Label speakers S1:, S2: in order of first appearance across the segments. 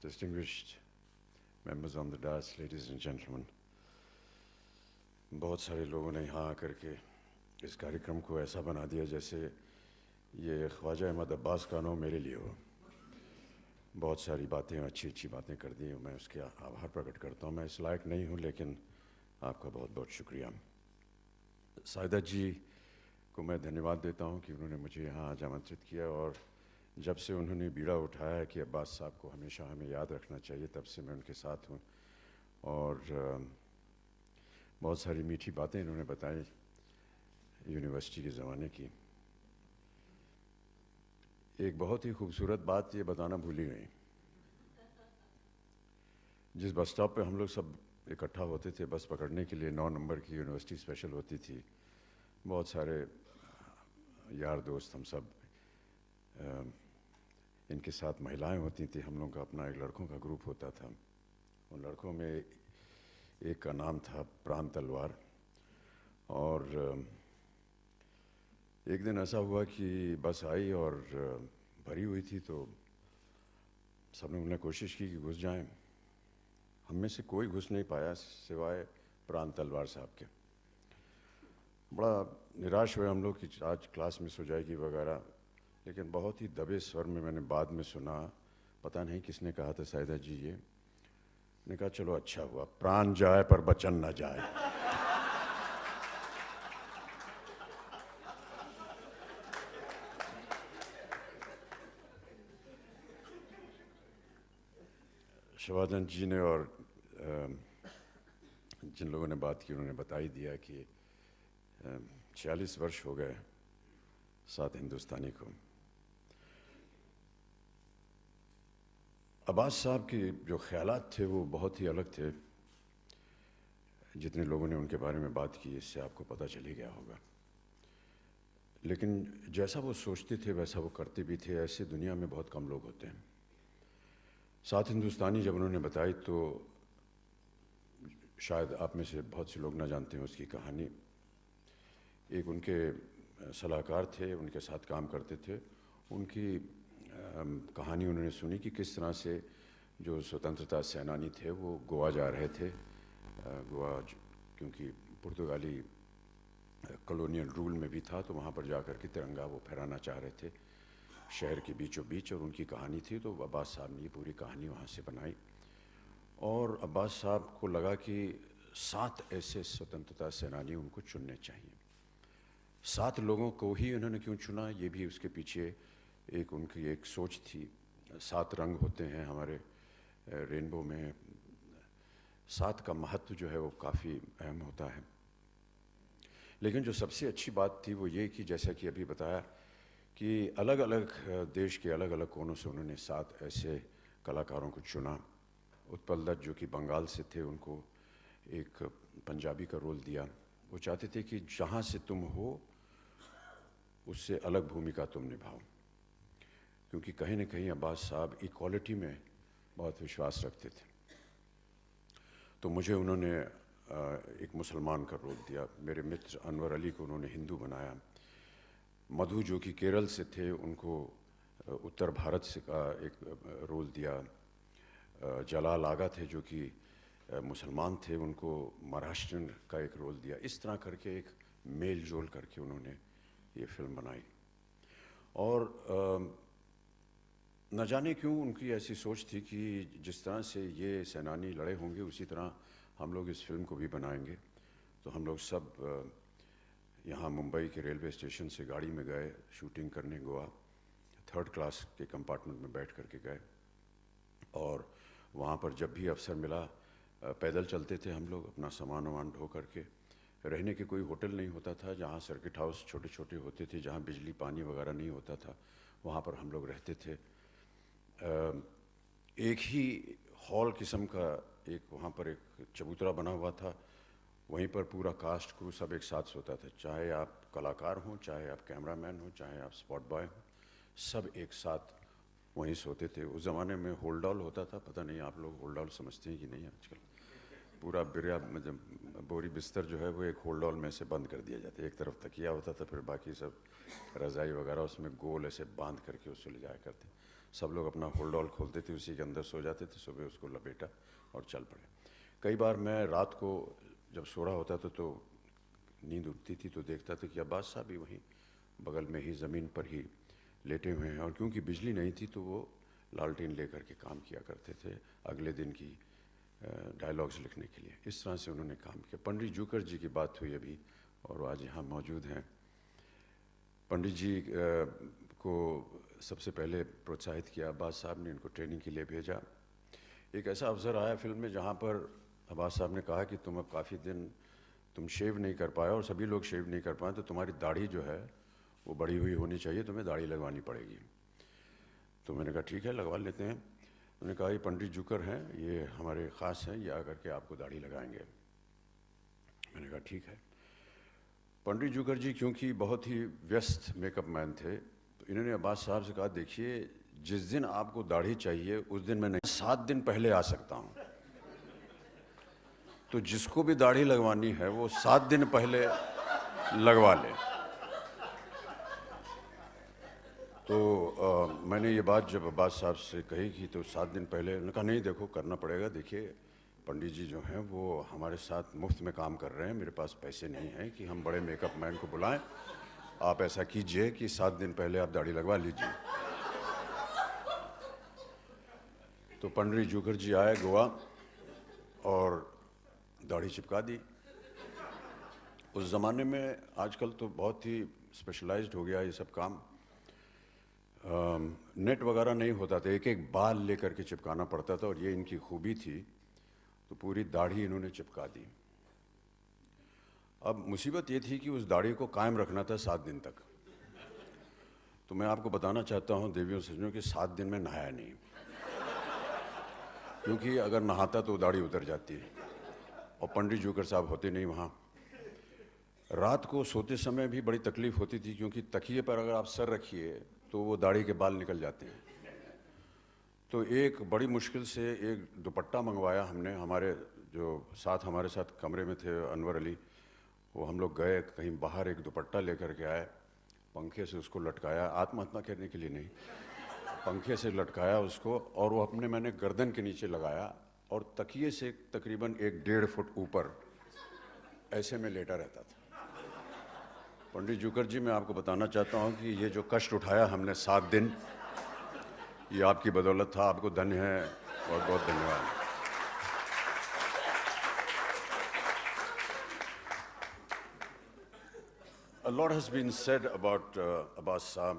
S1: distinguished members on the dais, ladies and gentlemen, बहुत सारे लोगों ने यहाँ आकर के इस कार्यक्रम को ऐसा बना दिया जैसे ये ख्वाजा अहमद अब्बास का नाम मेरे लिए हो। बहुत सारी बातें अच्छी अच्छी बातें कर दी, मैं उसके आभार प्रकट करता हूँ। मैं इस लायक नहीं हूँ, लेकिन आपका बहुत बहुत शुक्रिया। सायदा जी को मैं धन्यवाद देता हूँ कि उन्होंने मुझे यहाँ आज आमंत्रित किया, और जब से उन्होंने बीड़ा उठाया है कि अब्बास साहब को हमेशा हमें याद रखना चाहिए, तब से मैं उनके साथ हूँ। और बहुत सारी मीठी बातें इन्होंने बताई यूनिवर्सिटी के ज़माने की। एक बहुत ही खूबसूरत बात ये बताना भूल ही गई। जिस बस स्टॉप पे हम लोग सब इकट्ठा होते थे बस पकड़ने के लिए, 9 नंबर की यूनिवर्सिटी स्पेशल होती थी, बहुत सारे यार दोस्त हम सब, इनके साथ महिलाएं होती थी। हम लोग का अपना एक लड़कों का ग्रुप होता था। उन लड़कों में एक का नाम था प्राण तलवार। और एक दिन ऐसा हुआ कि बस आई और भरी हुई थी, तो सब लोगों ने कोशिश की कि घुस जाएं। हम में से कोई घुस नहीं पाया सिवाय प्राण तलवार साहब के। बड़ा निराश हुए हम लोग कि आज क्लास मिस हो जाएगी वगैरह, लेकिन बहुत ही दबे स्वर में मैंने बाद में सुना, पता नहीं किसने कहा था, सायदा जी ये ने कहा चलो अच्छा हुआ, प्राण जाए पर बचन न जाए। शवादन जी ने और जिन लोगों ने बात की उन्होंने बता ही दिया कि 46 वर्ष हो गए साथ हिंदुस्तानी को। अब्बास साहब के जो ख्यालात थे वो बहुत ही अलग थे। जितने लोगों ने उनके बारे में बात की इससे आपको पता चल ही गया होगा, लेकिन जैसा वो सोचते थे वैसा वो करते भी थे। ऐसे दुनिया में बहुत कम लोग होते हैं। साथ हिंदुस्तानी जब उन्होंने बताई तो शायद आप में से बहुत से लोग ना जानते हैं उसकी कहानी। एक उनके सलाहकार थे, उनके साथ काम करते थे, उनकी कहानी उन्होंने सुनी कि किस तरह से जो स्वतंत्रता सेनानी थे वो गोवा जा रहे थे। गोवा क्योंकि पुर्तगाली कॉलोनियल रूल में भी था, तो वहाँ पर जाकर के तिरंगा वो फहराना चाह रहे थे शहर के बीचों बीच, और उनकी कहानी थी। तो अब्बास साहब ने ये पूरी कहानी वहाँ से बनाई, और अब्बास साहब को लगा कि 7 ऐसे स्वतंत्रता सेनानी उनको चुनने चाहिए। 7 लोगों को ही उन्होंने क्यों चुना, ये भी उसके पीछे एक उनकी एक सोच थी। 7 रंग होते हैं हमारे रेनबो में, 7 का महत्व जो है वो काफ़ी अहम होता है। लेकिन जो सबसे अच्छी बात थी वो ये कि जैसा कि अभी बताया कि अलग अलग देश के अलग अलग कोनों से उन्होंने 7 ऐसे कलाकारों को चुना। उत्पल दत्त जो कि बंगाल से थे, उनको एक पंजाबी का रोल दिया। वो चाहते थे कि जहाँ से तुम हो उससे अलग भूमिका तुम निभाओ, क्योंकि कहीं ना कहीं अब्बास साहब इक्वालिटी में बहुत विश्वास रखते थे। तो मुझे उन्होंने एक मुसलमान का रोल दिया। मेरे मित्र अनवर अली को उन्होंने हिंदू बनाया। मधु जो कि केरल से थे, उनको उत्तर भारत से का एक रोल दिया। जलाल आगा थे जो कि मुसलमान थे, उनको महाराष्ट्रन का एक रोल दिया। इस तरह करके एक मेल जोल करके उन्होंने ये फिल्म बनाई। और न जाने क्यों उनकी ऐसी सोच थी कि जिस तरह से ये सेनानी लड़े होंगे उसी तरह हम लोग इस फिल्म को भी बनाएंगे। तो हम लोग सब यहाँ मुंबई के रेलवे स्टेशन से गाड़ी में गए शूटिंग करने गोवा। 3rd क्लास के कंपार्टमेंट में बैठ करके गए, और वहाँ पर जब भी अवसर मिला पैदल चलते थे हम लोग, अपना सामान वामान ढो करके। रहने के कोई होटल नहीं होता था। जहाँ सर्किट हाउस छोटे छोटे होते थे, जहाँ बिजली पानी वगैरह नहीं होता था, वहाँ पर हम लोग रहते थे। एक ही हॉल किस्म का एक वहाँ पर एक चबूतरा बना हुआ था, वहीं पर पूरा कास्ट क्रू सब एक साथ सोता था। चाहे आप कलाकार हों, चाहे आप कैमरामैन हों, चाहे आप स्पॉट बॉय हों, सब एक साथ वहीं सोते थे। उस ज़माने में होल्डॉल होता था, पता नहीं आप लोग होल्डॉल समझते हैं कि नहीं आजकल। पूरा बिरिया मतलब बोरी बिस्तर जो है वो एक होल्डॉल में से बंद कर दिया जाता है। एक तरफ तकिया होता था, फिर बाकी सब रज़ाई वगैरह उसमें गोल ऐसे बांध करके उससे ले जाया करते। सब लोग अपना होल्ड ऑल खोलते थे, उसी के अंदर सो जाते थे, सुबह उसको लपेटा और चल पड़े। कई बार मैं रात को जब सो रहा होता था तो नींद उठती थी तो देखता था कि अब्बास साहब भी वहीं बगल में ही ज़मीन पर ही लेटे हुए हैं, और क्योंकि बिजली नहीं थी तो वो लालटेन लेकर के काम किया करते थे अगले दिन की डायलॉग्स लिखने के लिए। इस तरह से उन्होंने काम किया। पंडित जूकर जी की बात हुई अभी, और वो आज यहाँ मौजूद हैं। पंडित जी को सबसे पहले प्रोत्साहित किया अब्बास साहब ने, इनको ट्रेनिंग के लिए भेजा। एक ऐसा अवसर आया फिल्म में जहाँ पर अब्बास साहब ने कहा कि तुम अब काफ़ी दिन तुम शेव नहीं कर पाए और सभी लोग शेव नहीं कर पाए, तो तुम्हारी दाढ़ी जो है वो बड़ी हुई होनी चाहिए, तुम्हें दाढ़ी लगवानी पड़ेगी। तो मैंने कहा ठीक है, लगवा लेते हैं। उन्होंने कहा ये पंडित जूकर हैं, ये हमारे ख़ास हैं, ये आकर के आपको दाढ़ी लगाएंगे। मैंने कहा ठीक है। पंडित जूकर जी क्योंकि बहुत ही व्यस्त मेकअप मैन थे, तो इन्होंने अब्बास साहब से कहा देखिए जिस दिन आपको दाढ़ी चाहिए उस दिन मैं नहीं, 7 दिन पहले आ सकता हूँ, तो जिसको भी दाढ़ी लगवानी है वो 7 दिन पहले लगवा ले। तो मैंने ये बात जब अब्बास साहब से कही कि तो 7 दिन पहले, उन्होंने कहा नहीं देखो करना पड़ेगा। देखिए पंडित जी जो हैं वो हमारे साथ मुफ्त में काम कर रहे हैं, मेरे पास पैसे नहीं हैं कि हम बड़े मेकअप मैन को बुलाएं, आप ऐसा कीजिए कि 7 दिन पहले आप दाढ़ी लगवा लीजिए। तो पंडित जूकर जी आए गोवा और दाढ़ी चिपका दी। उस ज़माने में, आजकल तो बहुत ही स्पेशलाइज्ड हो गया ये सब काम, नेट वगैरह नहीं होता था, एक एक बाल लेकर के चिपकाना पड़ता था, और ये इनकी खूबी थी। तो पूरी दाढ़ी इन्होंने चिपका दी। अब मुसीबत ये थी कि उस दाढ़ी को कायम रखना था 7 दिन तक। तो मैं आपको बताना चाहता हूँ देवियों सज्जनों कि 7 दिन में नहाया नहीं, क्योंकि अगर नहाता तो दाढ़ी उतर जाती है, और पंडित जूकर साहब होते नहीं वहाँ। रात को सोते समय भी बड़ी तकलीफ़ होती थी, क्योंकि तकिए पर अगर आप सर रखिए तो वो दाढ़ी के बाल निकल जाते हैं। तो एक बड़ी मुश्किल से एक दुपट्टा मंगवाया हमने, हमारे जो हमारे साथ कमरे में थे अनवर अली, वो हम लोग गए कहीं बाहर, एक दुपट्टा लेकर के आए, पंखे से उसको लटकाया, आत्महत्या करने के लिए नहीं, पंखे से लटकाया उसको, और वो मैंने गर्दन के नीचे लगाया, और तकिए से तकरीबन 1-1.5 फुट ऊपर ऐसे में लेटा रहता था। पंडित जूकर जी, मैं आपको बताना चाहता हूँ कि ये जो कष्ट उठाया हमने 7 दिन, ये आपकी बदौलत था, आपको धन्य है, बहुत बहुत धन्यवाद। A lot has been said about Abbas Saab.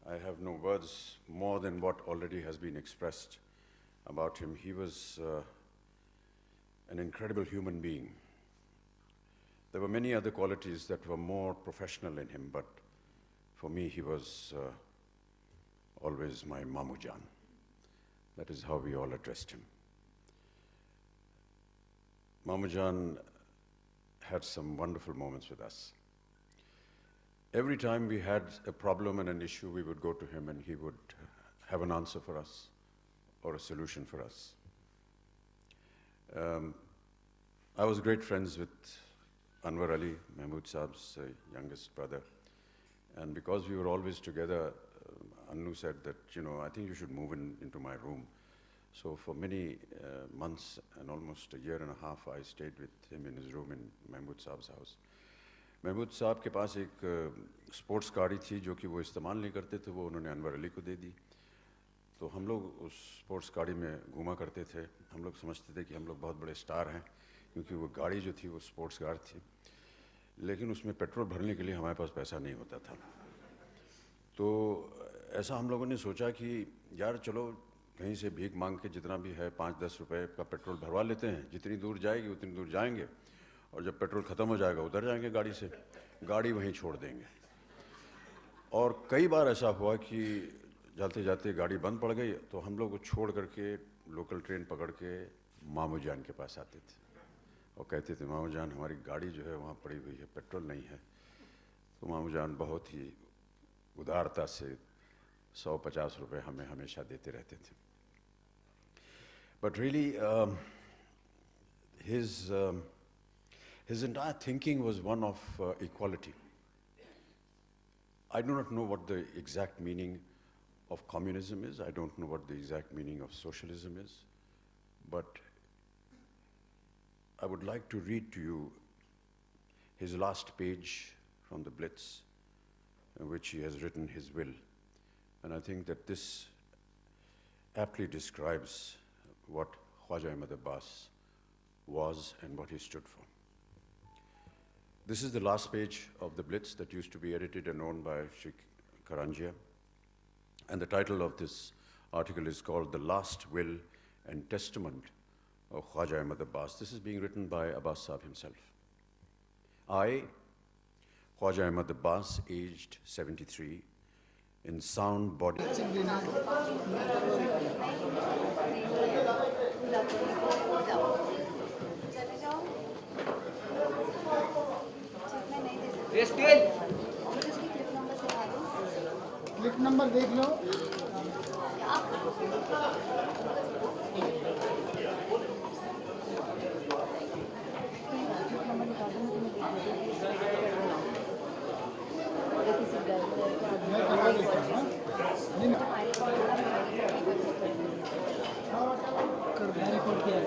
S1: I have no words more than what already has been expressed about him. He was an incredible human being. There were many other qualities that were more professional in him, but for me he was always my Mamu Jan. That is how we all addressed him. Mamu Jan had some wonderful moments with us. Every time we had a problem and an issue, we would go to him and he would have an answer for us or a solution for us. I was great friends with Anwar Ali, Mahmood Saab's youngest brother. And because we were always together, Annu said that, I think you should move into my room. So for many months and almost a year and a half, I stayed with him in his room in Mahmood Saab's house. Mahmood साहब के पास एक sports गाड़ी थी जो कि वो इस्तेमाल नहीं करते थे, वो उन्होंने अनवर अली को दे दी। तो हम लोग उस स्पोर्ट्स गाड़ी में घूमा करते थे। हम लोग समझते थे कि हम लोग बहुत बड़े स्टार हैं, क्योंकि वो गाड़ी जो थी वो स्पोर्ट्स कार थी, लेकिन उसमें पेट्रोल भरने के लिए हमारे पास पैसा नहीं होता था। तो ऐसा हम लोगों ने सोचा कि यार चलो कहीं से भीख मांग के जितना भी है 5-10 रुपए का पेट्रोल भरवा लेते हैं, जितनी दूर जाएगी उतनी दूर जाएंगे, और जब पेट्रोल ख़त्म हो जाएगा उतर जाएंगे गाड़ी से, गाड़ी वहीं छोड़ देंगे। और कई बार ऐसा हुआ कि जाते जाते गाड़ी बंद पड़ गई, तो हम लोग को छोड़ करके लोकल ट्रेन पकड़ के मामू जान के पास आते थे और कहते थे मामू जान हमारी गाड़ी जो है वहाँ पड़ी हुई है, पेट्रोल नहीं है। तो मामू जान बहुत ही उदारता से 100-50 रुपये हमें हमेशा देते रहते थे। But really, his entire thinking was one of equality. I do not know what the exact meaning of communism is. I don't know what the exact meaning of socialism is, but I would like to read to you his last page from the Blitz, in which he has written his will. And I think that this aptly describes what Khwaja Ahmad Abbas was and what he stood for. This is the last page of the Blitz that used to be edited and owned by Sheikh Karanjia. And the title of this article is called The Last Will and Testament of Khwaja Ahmad Abbas. This is being written by Abbas Sahib himself. I, Khwaja Ahmad Abbas, aged 73, in sound body.
S2: Click number देख लो। मैं करवा देता हूँ। कर record किया।